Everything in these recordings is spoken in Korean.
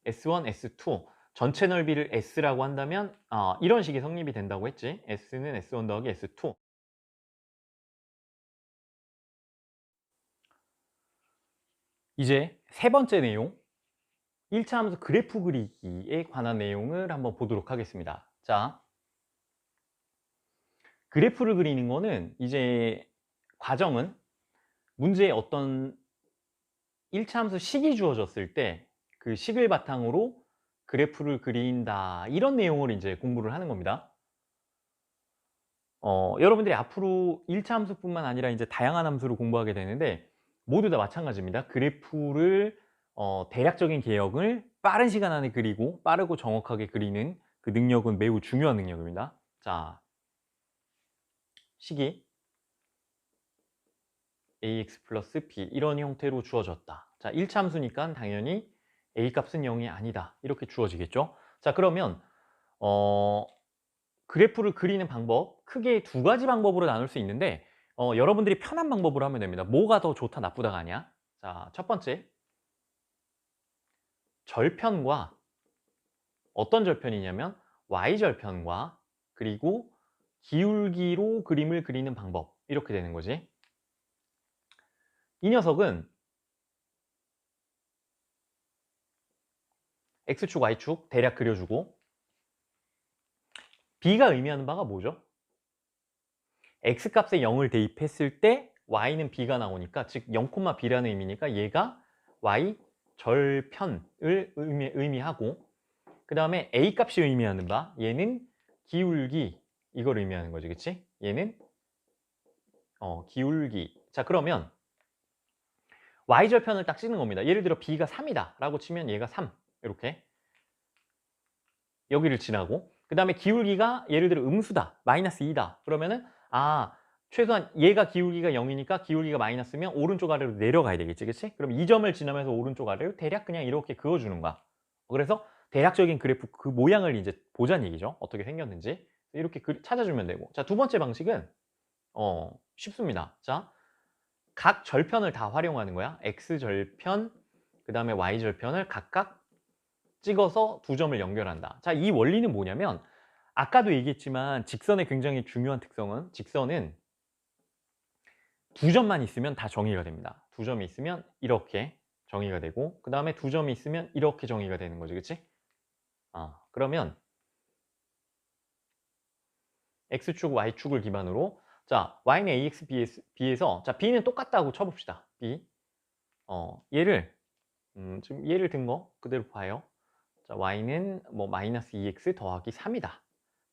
S1, S2 전체 넓이를 S라고 한다면 이런 식이 성립이 된다고 했지. S는 S1 더하기 S2. 이제 세 번째 내용, 1차 함수 그래프 그리기에 관한 내용을 한번 보도록 하겠습니다. 자, 그래프를 그리는 거는 이제 과정은 문제에 어떤 1차 함수 식이 주어졌을 때 그 식을 바탕으로 그래프를 그린다, 이런 내용을 이제 공부를 하는 겁니다. 여러분들이 앞으로 1차 함수뿐만 아니라 이제 다양한 함수를 공부하게 되는데 모두 다 마찬가지입니다. 그래프를 대략적인 개혁을 빠른 시간 안에 그리고 빠르고 정확하게 그리는 그 능력은 매우 중요한 능력입니다. 자, 식이 ax 플러스 b 이런 형태로 주어졌다. 자, 1차 함수니까 당연히 a 값은 0이 아니다, 이렇게 주어지겠죠. 자, 그러면 그래프를 그리는 방법, 크게 두 가지 방법으로 나눌 수 있는데 여러분들이 편한 방법으로 하면 됩니다. 뭐가 더 좋다 나쁘다가 아니야. 자, 첫 번째, 절편과, 어떤 절편이냐면 y절편과 그리고 기울기로 그림을 그리는 방법, 이렇게 되는 거지. 이 녀석은 x축, y축 대략 그려주고, b가 의미하는 바가 뭐죠? x값에 0을 대입했을 때 y는 b가 나오니까, 즉 0,b라는 의미니까 얘가 y 절편을 의미하고, 그 다음에 a 값이 의미하는 바, 얘는 기울기, 이걸 의미하는 거지, 그치? 얘는 기울기. 자, 그러면 y절편을 딱 찍는 겁니다. 예를 들어 b가 3이다 라고 치면 얘가 3, 이렇게 여기를 지나고, 그 다음에 기울기가 예를 들어 음수다, 마이너스 2다 그러면은 최소한 얘가 기울기가 0이니까 기울기가 마이너스면 오른쪽 아래로 내려가야 되겠지, 그치? 그럼 이 점을 지나면서 오른쪽 아래로 대략 그냥 이렇게 그어주는 거야. 그래서 대략적인 그래프 그 모양을 이제 보자는 얘기죠. 어떻게 생겼는지 이렇게 찾아주면 되고. 자, 두 번째 방식은 쉽습니다. 자, 각 절편을 다 활용하는 거야. x절편, 그 다음에 y절편을 각각 찍어서 두 점을 연결한다. 자, 이 원리는 뭐냐면 아까도 얘기했지만 직선의 굉장히 중요한 특성은, 직선은 두 점만 있으면 다 정의가 됩니다. 두 점이 있으면 이렇게 정의가 되고, 그 다음에 두 점이 있으면 이렇게 정의가 되는 거지, 그치? 그러면 x축, y축을 기반으로, 자, y는 ax, b에서, 자, b는 똑같다고 쳐봅시다. b. 얘를 지금 얘를 든 거 그대로 봐요. 자, y는 뭐 마이너스 2x 더하기 3이다.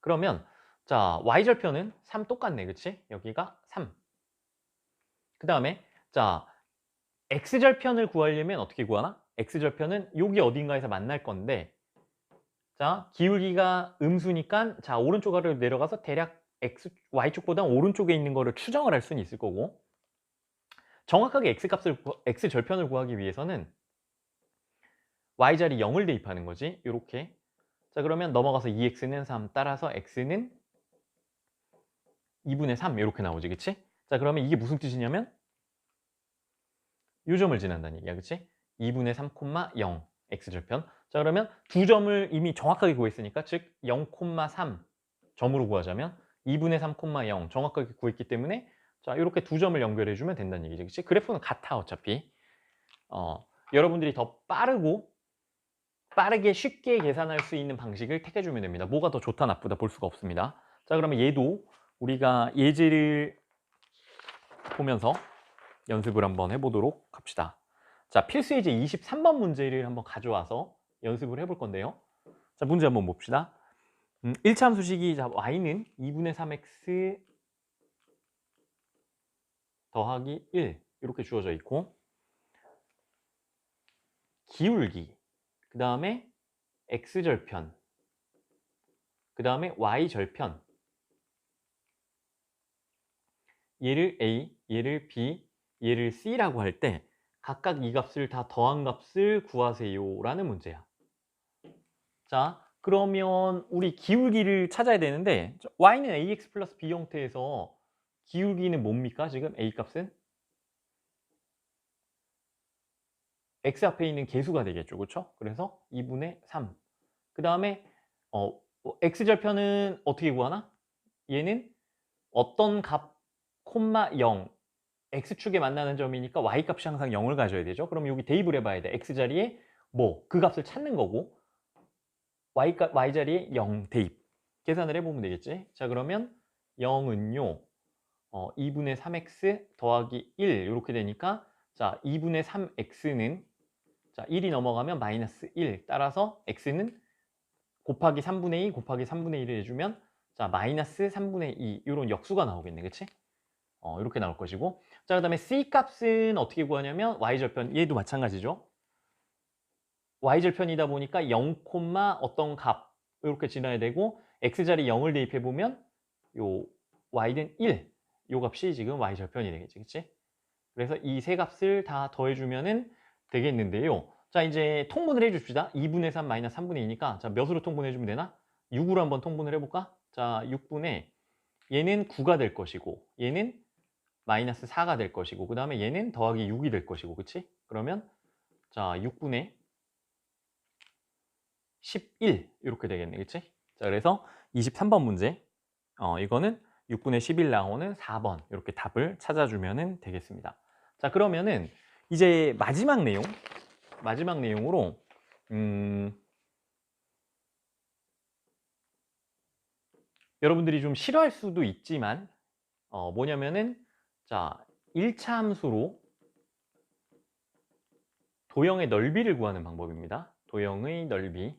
그러면 자, y절편은 3 똑같네, 그치? 여기가 3. 그 다음에 자, x절편을 구하려면 어떻게 구하나? x절편은 여기 어딘가에서 만날 건데, 자, 기울기가 음수니까 자, 오른쪽 아래로 내려가서 대략 y축보다 오른쪽에 있는 거를 추정을 할 수는 있을 거고, 정확하게 x절편을 구하기 위해서는 y자리 0을 대입하는 거지, 요렇게. 자, 그러면 넘어가서 2x는 3, 따라서 x는 2분의 3 이렇게 나오지, 그치? 자, 그러면 이게 무슨 뜻이냐면 요 점을 지난다는 얘기야, 그치? 2분의 3, 0 x절편. 자, 그러면 두 점을 이미 정확하게 구했으니까, 즉 0,3 점으로 구하자면 2분의 3, 0 정확하게 구했기 때문에, 자, 이렇게 두 점을 연결해 주면 된다는 얘기죠, 그치? 그래프는 같아, 어차피. 여러분들이 더 빠르게 쉽게 계산할 수 있는 방식을 택해 주면 됩니다. 뭐가 더 좋다 나쁘다 볼 수가 없습니다. 자, 그러면 얘도 우리가 예제를 보면서 연습을 한번 해보도록 합시다. 자, 필수 예제 23번 문제를 한번 가져와서 연습을 해볼 건데요. 자, 문제 한번 봅시다. 1차 함수식이, 자, y는 2분의 3x 더하기 1 이렇게 주어져 있고, 기울기, 그 다음에 x절편, 그 다음에 y절편, 얘를 a, 얘를 b, 얘를 c라고 할 때 각각 이 값을 다 더한 값을 구하세요 라는 문제야. 자, 그러면 우리 기울기를 찾아야 되는데, y는 ax 플러스 b 형태에서 기울기는 뭡니까? 지금 a 값은 x 앞에 있는 개수가 되겠죠. 그렇죠? 그래서 2분의 3. 그 다음에 x절편은 어떻게 구하나? 얘는 어떤 값, 콤마 0, x축에 만나는 점이니까 y값이 항상 0을 가져야 되죠. 그럼 여기 대입을 해봐야 돼. x자리에 뭐 그 값을 찾는 거고 y자리에 0 대입. 계산을 해보면 되겠지. 자, 그러면 0은요 2분의 3x 더하기 1 이렇게 되니까 자 2분의 3x는 자 1이 넘어가면 마이너스 1 따라서 x는 곱하기 3분의 2 곱하기 3분의 1을 해주면 자 마이너스 3분의 2 이런 역수가 나오겠네. 그치? 이렇게 나올 것이고 자 그 다음에 c 값은 어떻게 구하냐면 y절편 얘도 마찬가지죠. y절편이다 보니까 0, 어떤 값 이렇게 지나야 되고 x자리 0을 대입해 보면 요 y는 1 요 값이 지금 y절편이 되겠지. 그치? 그래서 이 세 값을 다 더해주면은 되겠는데요. 자, 이제 통분을 해줍시다. 2분의 3 마이너스 3분의 2니까 자, 몇으로 통분해주면 되나? 6으로 한번 통분을 해볼까? 자, 6분의 얘는 9가 될 것이고 얘는 마이너스 4가 될 것이고 그 다음에 얘는 더하기 6이 될 것이고 그치? 그러면 자, 6분의 11 이렇게 되겠네. 그치? 자, 그래서 23번 문제 이거는 6분의 11 나오는 4번 이렇게 답을 찾아주면 되겠습니다. 자, 그러면은 이제 마지막 내용으로 여러분들이 좀 싫어할 수도 있지만 뭐냐면은 자 1차 함수로 도형의 넓이를 구하는 방법입니다. 도형의 넓이.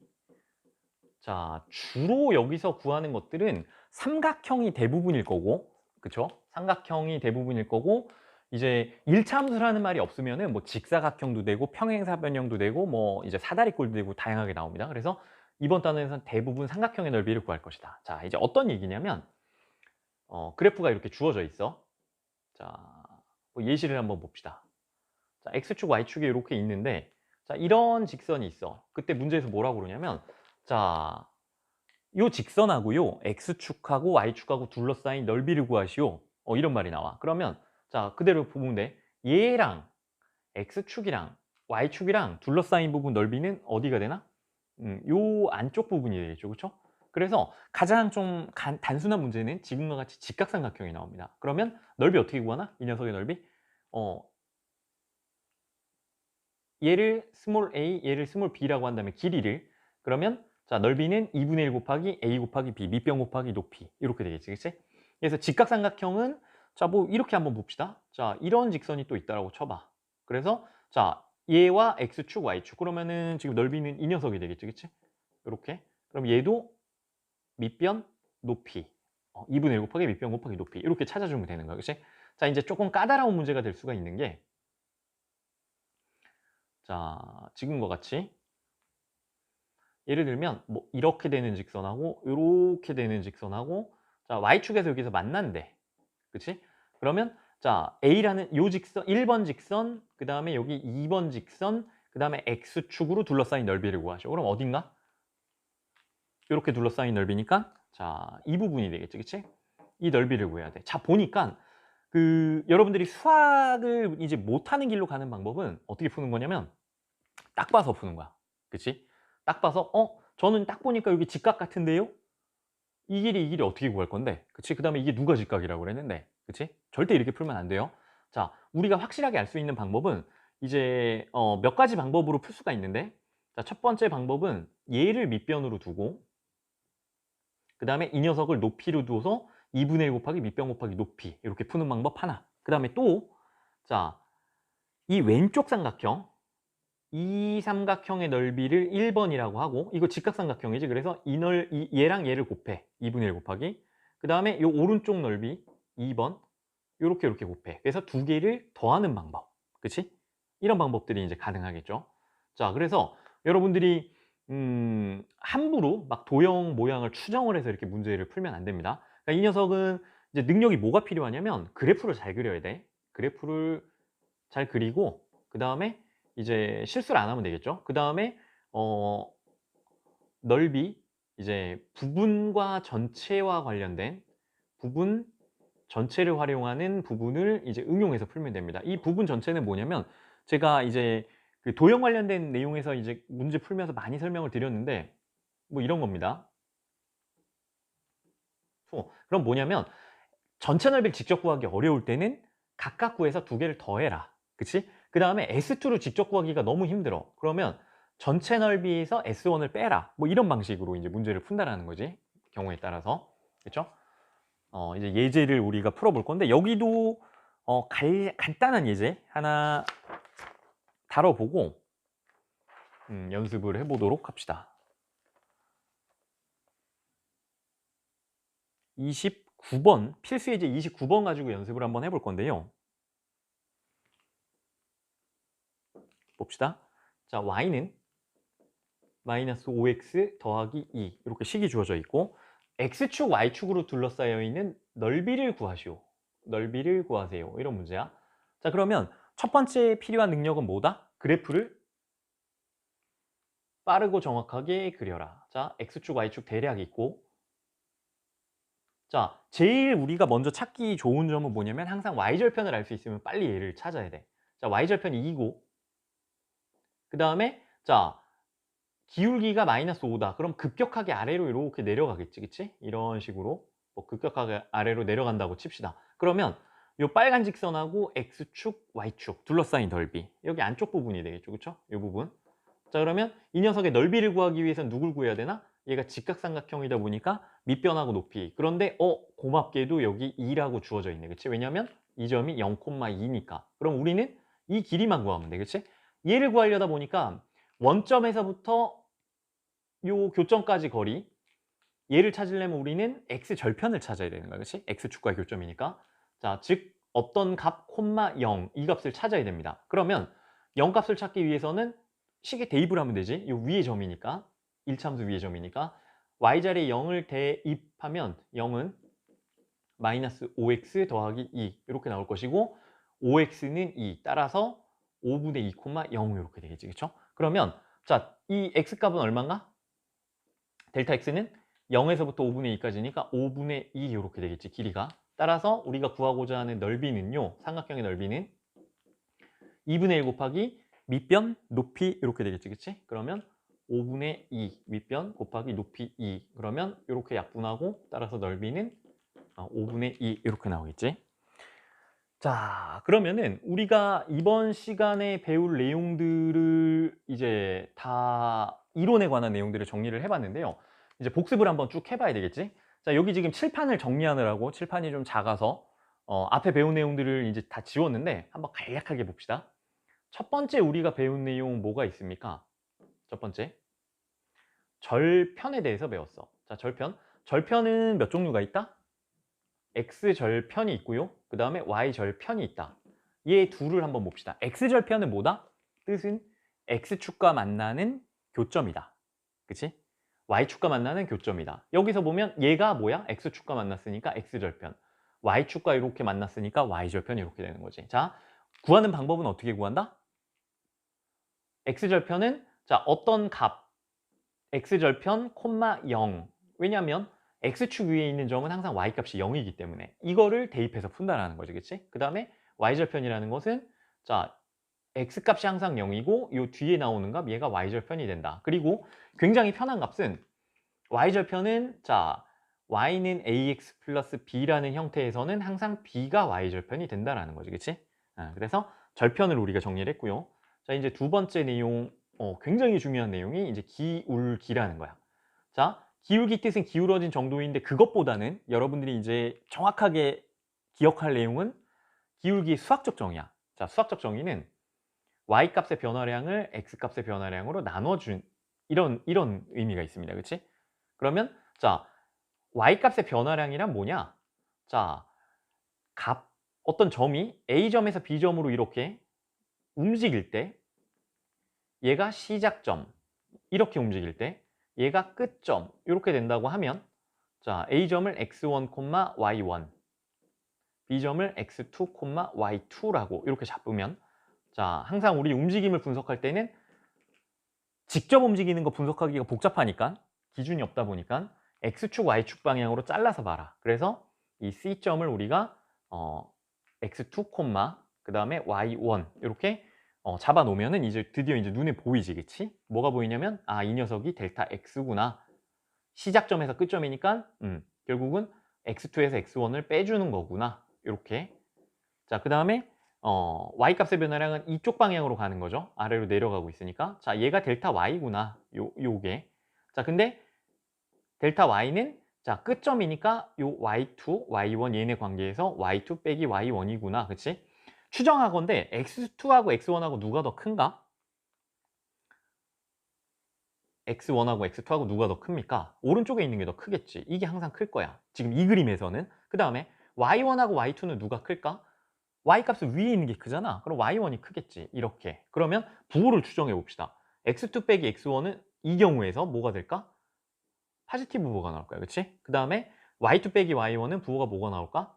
자, 주로 여기서 구하는 것들은 삼각형이 대부분일 거고, 그쵸? 삼각형이 대부분일 거고, 이제 1차 함수라는 말이 없으면은 뭐 직사각형도 되고, 평행사변형도 되고, 뭐 이제 사다리꼴도 되고 다양하게 나옵니다. 그래서 이번 단원에서는 대부분 삼각형의 넓이를 구할 것이다. 자, 이제 어떤 얘기냐면, 그래프가 이렇게 주어져 있어. 자, 뭐 예시를 한번 봅시다. 자, x축, y축이 이렇게 있는데, 자, 이런 직선이 있어. 그때 문제에서 뭐라고 그러냐면, 자, 요 직선하고요 x축하고 y축하고 둘러싸인 넓이를 구하시오 이런 말이 나와. 그러면 자 그대로 보면 돼. 얘랑 x축이랑 y축이랑 둘러싸인 부분 넓이는 어디가 되나? 요 안쪽 부분이 되겠죠. 그렇죠? 그래서 가장 좀 단순한 문제는 지금과 같이 직각삼각형이 나옵니다. 그러면 넓이 어떻게 구하나? 이 녀석의 넓이 얘를 스몰 a, 얘를 스몰 b라고 한다면 길이를 그러면 자 넓이는 2분의 1 곱하기 a 곱하기 b 밑변 곱하기 높이 이렇게 되겠지. 그치? 그래서 직각삼각형은 자 뭐 이렇게 한번 봅시다. 자 이런 직선이 또 있다라고 쳐봐. 그래서 자 얘와 x축 y축 그러면은 지금 넓이는 이 녀석이 되겠지. 그치? 이렇게 그럼 얘도 밑변 높이 2분의 1 곱하기 밑변 곱하기 높이 이렇게 찾아주면 되는 거야. 그치? 자 이제 조금 까다로운 문제가 될 수가 있는 게 자, 지금과 같이 예를 들면 뭐 이렇게 되는 직선하고 이렇게 되는 직선하고 자, y축에서 여기서 만난대. 그치? 그러면 자, A라는 요 직선 1번 직선, 그다음에 여기 2번 직선, 그다음에 x축으로 둘러싸인 넓이를 구하죠. 그럼 어딘가? 이렇게 둘러싸인 넓이니까 자, 이 부분이 되겠지. 그치? 이 넓이를 구해야 돼. 자, 보니까 그 여러분들이 수학을 이제 못하는 길로 가는 방법은 어떻게 푸는 거냐면 딱 봐서 푸는 거야. 그치? 딱 봐서 저는 딱 보니까 여기 직각 같은데요? 이 길이 어떻게 구할 건데? 그치? 그 다음에 이게 누가 직각이라고 그랬는데? 그치? 절대 이렇게 풀면 안 돼요. 자, 우리가 확실하게 알 수 있는 방법은 이제 몇 가지 방법으로 풀 수가 있는데 자, 첫 번째 방법은 얘를 밑변으로 두고 그 다음에 이 녀석을 높이로 두어서 2분의 1 곱하기 밑변 곱하기 높이 이렇게 푸는 방법 하나. 그 다음에 또 자, 이 왼쪽 삼각형 이 삼각형의 넓이를 1번이라고 하고 이거 직각삼각형이지. 그래서 얘랑 얘를 곱해. 2분의 1 곱하기. 그 다음에 이 오른쪽 넓이 2번 이렇게 곱해. 그래서 두 개를 더하는 방법. 그치? 이런 방법들이 이제 가능하겠죠. 자, 그래서 여러분들이 함부로 막 도형 모양을 추정을 해서 이렇게 문제를 풀면 안 됩니다. 그러니까 이 녀석은 이제 능력이 뭐가 필요하냐면 그래프를 잘 그려야 돼. 그래프를 잘 그리고 그 다음에 이제 실수를 안 하면 되겠죠. 그 다음에 넓이 이제 부분과 전체와 관련된 부분 전체를 활용하는 부분을 이제 응용해서 풀면 됩니다. 이 부분 전체는 뭐냐면 제가 이제 그 도형 관련된 내용에서 이제 문제 풀면서 많이 설명을 드렸는데 뭐 이런 겁니다. 그럼 뭐냐면 전체 넓이를 직접 구하기 어려울 때는 각각 구해서 두 개를 더해라. 그치? 그 다음에 S2를 직접 구하기가 너무 힘들어. 그러면 전체 넓이에서 S1을 빼라. 뭐 이런 방식으로 이제 문제를 푼다라는 거지. 경우에 따라서. 그쵸? 이제 예제를 우리가 풀어볼 건데 여기도 간단한 예제 하나 다뤄보고 연습을 해보도록 합시다. 29번 필수 예제 29번 가지고 연습을 한번 해볼 건데요. 봅시다. 자, y는 마이너스 5x 더하기 2 이렇게 식이 주어져 있고 x축, y축으로 둘러싸여 있는 넓이를 구하시오. 넓이를 구하세요. 이런 문제야. 자, 그러면 첫 번째 필요한 능력은 뭐다? 그래프를 빠르고 정확하게 그려라. 자, x축, y축 대략 있고 자, 제일 우리가 먼저 찾기 좋은 점은 뭐냐면 항상 y절편을 알 수 있으면 빨리 얘를 찾아야 돼. 자, y절편이 2고 그 다음에 자 기울기가 마이너스 5다. 그럼 급격하게 아래로 이렇게 내려가겠지. 그치? 이런 식으로 뭐 급격하게 아래로 내려간다고 칩시다. 그러면 요 빨간 직선하고 x축, y축 둘러싸인 넓이 여기 안쪽 부분이 되겠죠. 그쵸? 이 부분. 자, 그러면 이 녀석의 넓이를 구하기 위해서는 누굴 구해야 되나? 얘가 직각삼각형이다 보니까 밑변하고 높이. 그런데 고맙게도 여기 2라고 주어져 있네. 그치? 왜냐면 이 점이 0,2니까. 그럼 우리는 이 길이만 구하면 돼. 그치? 얘를 구하려다 보니까 원점에서부터 요 교점까지 거리 얘를 찾으려면 우리는 x절편을 찾아야 되는 거야. 그치? x축과의 교점이니까. 자, 즉 어떤 값, 콤마 0, 이 값을 찾아야 됩니다. 그러면 0 값을 찾기 위해서는 식에 대입을 하면 되지. 요 위의 점이니까 1참수 위의 점이니까 y자리에 0을 대입하면 0은 마이너스 5x 더하기 2 이렇게 나올 것이고 5x는 2 따라서 5분의 2, 0 이렇게 되겠지. 그쵸? 그러면 자, 이 x값은 얼마인가? 델타 x는 0에서부터 5분의 2까지니까 5분의 2 이렇게 되겠지. 길이가. 따라서 우리가 구하고자 하는 넓이는요. 삼각형의 넓이는 2분의 1 곱하기 밑변 높이 이렇게 되겠지. 그치? 그러면 5분의 2 밑변 곱하기 높이 2 그러면 이렇게 약분하고 따라서 넓이는 5분의 2 이렇게 나오겠지. 자, 그러면은 우리가 이번 시간에 배울 내용들을 이제 다 이론에 관한 내용들을 정리를 해봤는데요. 이제 복습을 한번 쭉 해봐야 되겠지. 자, 여기 지금 칠판을 정리하느라고 칠판이 좀 작아서 앞에 배운 내용들을 이제 다 지웠는데 한번 간략하게 봅시다. 첫 번째 우리가 배운 내용 뭐가 있습니까? 첫 번째 절편에 대해서 배웠어. 자, 절편. 절편은 몇 종류가 있다? x절편이 있고요. 그 다음에 y절편이 있다. 얘 둘을 한번 봅시다. x절편은 뭐다? 뜻은 x축과 만나는 교점이다. 그치? y축과 만나는 교점이다. 여기서 보면 얘가 뭐야? x축과 만났으니까 x절편. y축과 이렇게 만났으니까 y절편이 이렇게 되는 거지. 자, 구하는 방법은 어떻게 구한다? x절편은 자, 어떤 값 x절편, 콤마 0. 왜냐면 x축 위에 있는 점은 항상 y값이 0이기 때문에 이거를 대입해서 푼다라는 거지. 그치? 그 다음에 y절편이라는 것은 자, x값이 항상 0이고 요 뒤에 나오는 값 얘가 y절편이 된다. 그리고 굉장히 편한 값은 y절편은 자, y는 ax 플러스 b라는 형태에서는 항상 b가 y절편이 된다라는 거지. 그치? 그래서 절편을 우리가 정리를 했고요. 자, 이제 두 번째 내용 굉장히 중요한 내용이 이제 기울기라는 거야. 자, 기울기 뜻은 기울어진 정도인데 그것보다는 여러분들이 이제 정확하게 기억할 내용은 기울기의 수학적 정의야. 자, 수학적 정의는 y값의 변화량을 x값의 변화량으로 나눠준 이런 의미가 있습니다. 그치? 그러면 자, y값의 변화량이란 뭐냐? 자, 어떤 점이 a점에서 b점으로 이렇게 움직일 때 얘가 시작점 이렇게 움직일 때 얘가 끝점 이렇게 된다고 하면 자, A점을 x1, y1 B점을 x2, y2라고 이렇게 잡으면 자, 항상 우리 움직임을 분석할 때는 직접 움직이는 거 분석하기가 복잡하니까 기준이 없다 보니까 X축, Y축 방향으로 잘라서 봐라. 그래서 이 C점을 우리가 x2, 그 다음에 y1 이렇게 잡아 놓으면은 이제 드디어 이제 눈에 보이지, 그치? 뭐가 보이냐면 아, 이 녀석이 델타 x구나. 시작점에서 끝점이니까 결국은 x2에서 x1을 빼주는 거구나. 요렇게. 자, 그다음에 y 값의 변화량은 이쪽 방향으로 가는 거죠. 아래로 내려가고 있으니까. 자, 얘가 델타 y구나. 요게. 자, 근데 델타 y는 자, 끝점이니까 요 y2, y1 얘네 관계에서 y2 빼기 y1이구나. 그치? 추정하건대 x2하고 x1하고 누가 더 큰가? x1하고 x2하고 누가 더 큽니까? 오른쪽에 있는 게 더 크겠지. 이게 항상 클 거야. 지금 이 그림에서는. 그 다음에 y1하고 y2는 누가 클까? y 값은 위에 있는 게 크잖아. 그럼 y1이 크겠지. 이렇게. 그러면 부호를 추정해 봅시다. x2 빼기 x1은 이 경우에서 뭐가 될까? 파지티브 부호가 나올 거야. 그치? 그 다음에 y2 빼기 y1은 부호가 뭐가 나올까?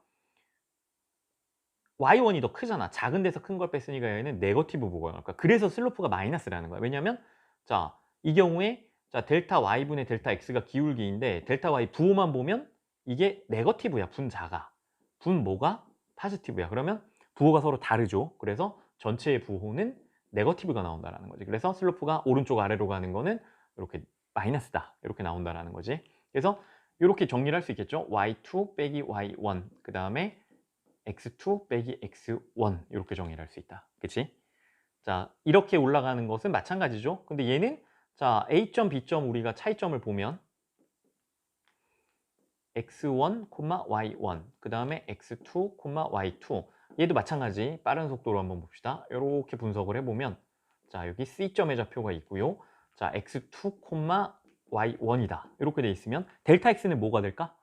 y1이 더 크잖아. 작은 데서 큰 걸 뺐으니까 얘는 네거티브 부호가 나올 거야. 그래서 슬로프가 마이너스라는 거야. 왜냐면 자, 이 경우에 자, 델타 y분의 델타 x가 기울기인데 델타 y 부호만 보면 이게 네거티브야. 분자가. 분모가 파지티브야. 그러면 부호가 서로 다르죠. 그래서 전체의 부호는 네거티브가 나온다는 거지. 그래서 슬로프가 오른쪽 아래로 가는 거는 이렇게 마이너스다. 이렇게 나온다는 거지. 그래서 이렇게 정리를 할 수 있겠죠. y2 빼기 y1 그 다음에 x2 빼기 x1 이렇게 정리를 할 수 있다. 그치? 자, 이렇게 올라가는 것은 마찬가지죠. 근데 얘는 자, A점, B점 우리가 차이점을 보면 x1, y1 그 다음에 x2, y2 얘도 마찬가지 빠른 속도로 한번 봅시다. 이렇게 분석을 해보면 자, 여기 C점의 좌표가 있고요. 자, x2, y1이다. 이렇게 돼 있으면 델타 x는 뭐가 될까?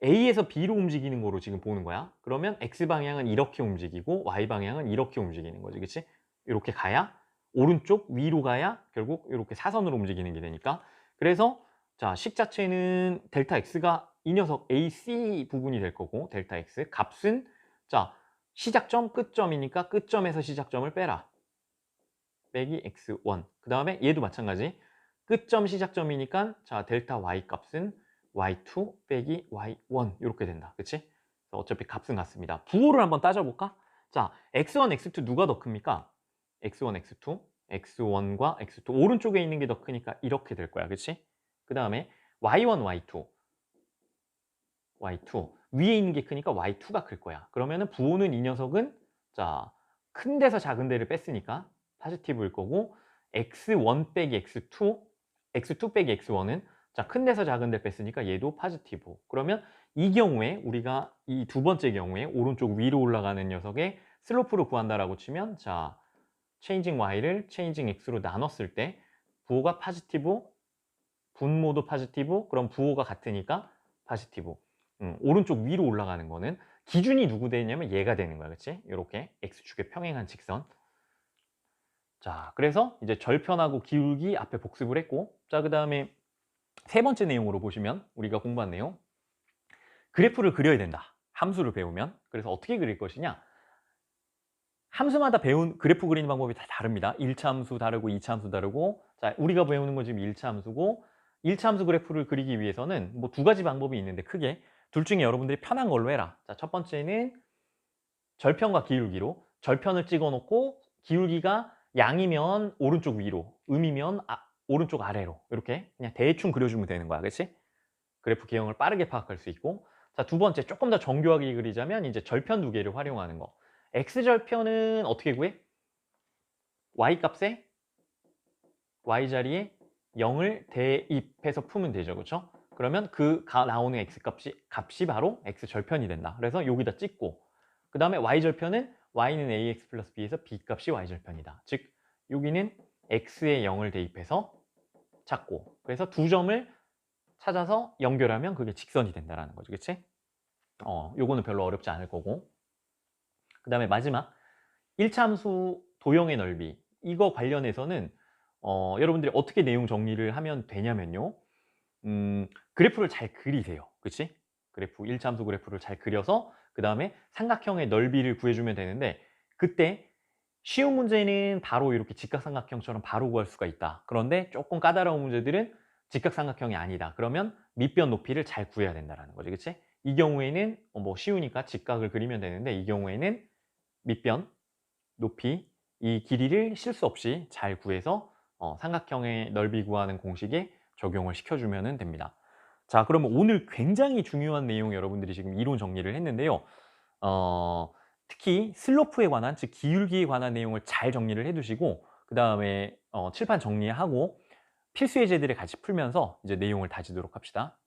A에서 B로 움직이는 거로 지금 보는 거야. 그러면 X방향은 이렇게 움직이고 Y방향은 이렇게 움직이는 거지. 그치? 이렇게 가야 오른쪽 위로 가야 결국 이렇게 사선으로 움직이는 게 되니까. 그래서 자, 식 자체는 델타 X가 이 녀석 AC 부분이 될 거고 델타 X 값은 자, 시작점 끝점이니까 끝점에서 시작점을 빼라. 빼기 X1. 그 다음에 얘도 마찬가지. 끝점 시작점이니까 자, 델타 Y 값은 y2 빼기 y1 이렇게 된다. 그치? 어차피 값은 같습니다. 부호를 한번 따져볼까? 자, x1, x2 누가 더 큽니까? x1, x2, x1과 x2 오른쪽에 있는 게 더 크니까 이렇게 될 거야. 그치? 그 다음에 y1, y2 y2 위에 있는 게 크니까 y2가 클 거야. 그러면은 부호는 이 녀석은 자, 큰 데서 작은 데를 뺐으니까 파지티브일 거고 x1 빼기 x2 x2 빼기 x1은 자, 큰 데서 작은 데 뺐으니까 얘도 파지티브. 그러면 이 경우에 우리가 이 두 번째 경우에 오른쪽 위로 올라가는 녀석의 슬로프를 구한다라고 치면 자, 체인징 y를 체인징 x로 나눴을 때 부호가 파지티브, 분모도 파지티브, 그럼 부호가 같으니까 파지티브. 오른쪽 위로 올라가는 거는 기준이 누구 되냐면 얘가 되는 거야. 그치? 이렇게 x축에 평행한 직선. 자, 그래서 이제 절편하고 기울기 앞에 복습을 했고 자, 그 다음에 세 번째 내용으로 보시면 우리가 공부한 내용 그래프를 그려야 된다. 함수를 배우면. 그래서 어떻게 그릴 것이냐 함수마다 배운 그래프 그리는 방법이 다 다릅니다. 1차 함수 다르고 2차 함수 다르고 자, 우리가 배우는 건 지금 1차 함수고 1차 함수 그래프를 그리기 위해서는 뭐 두 가지 방법이 있는데 크게 둘 중에 여러분들이 편한 걸로 해라. 자, 첫 번째는 절편과 기울기로 절편을 찍어 놓고 기울기가 양이면 오른쪽 위로 음이면 오른쪽 아래로 이렇게 그냥 대충 그려주면 되는 거야. 그치? 그래프 개형을 빠르게 파악할 수 있고 자, 두 번째 조금 더 정교하게 그리자면 이제 절편 두 개를 활용하는 거 x절편은 어떻게 구해? y값에 y자리에 0을 대입해서 풀면 되죠. 그렇죠? 그러면 그 나오는 값이 바로 x절편이 된다. 그래서 여기다 찍고 그 다음에 y절편은 y는 ax 플러스 b에서 b값이 y절편이다. 즉 여기는 x에 0을 대입해서 찾고 그래서 두 점을 찾아서 연결하면 그게 직선이 된다는 거죠. 그치? 요거는 별로 어렵지 않을 거고 그 다음에 마지막 1차 함수 도형의 넓이 이거 관련해서는 여러분들이 어떻게 내용 정리를 하면 되냐면요 그래프를 잘 그리세요. 그치? 그래프 1차 함수 그래프를 잘 그려서 그 다음에 삼각형의 넓이를 구해주면 되는데 그때 쉬운 문제는 바로 이렇게 직각삼각형처럼 바로 구할 수가 있다. 그런데 조금 까다로운 문제들은 직각삼각형이 아니다. 그러면 밑변 높이를 잘 구해야 된다는 거지. 그치? 이 경우에는 뭐 쉬우니까 직각을 그리면 되는데 이 경우에는 밑변 높이 이 길이를 실수 없이 잘 구해서 삼각형의 넓이 구하는 공식에 적용을 시켜주면 됩니다. 자, 그러면 오늘 굉장히 중요한 내용 여러분들이 지금 이론 정리를 했는데요. 특히 슬로프에 관한, 즉 기울기에 관한 내용을 잘 정리를 해두시고 그 다음에 칠판 정리하고 필수 예제들을 같이 풀면서 이제 내용을 다지도록 합시다.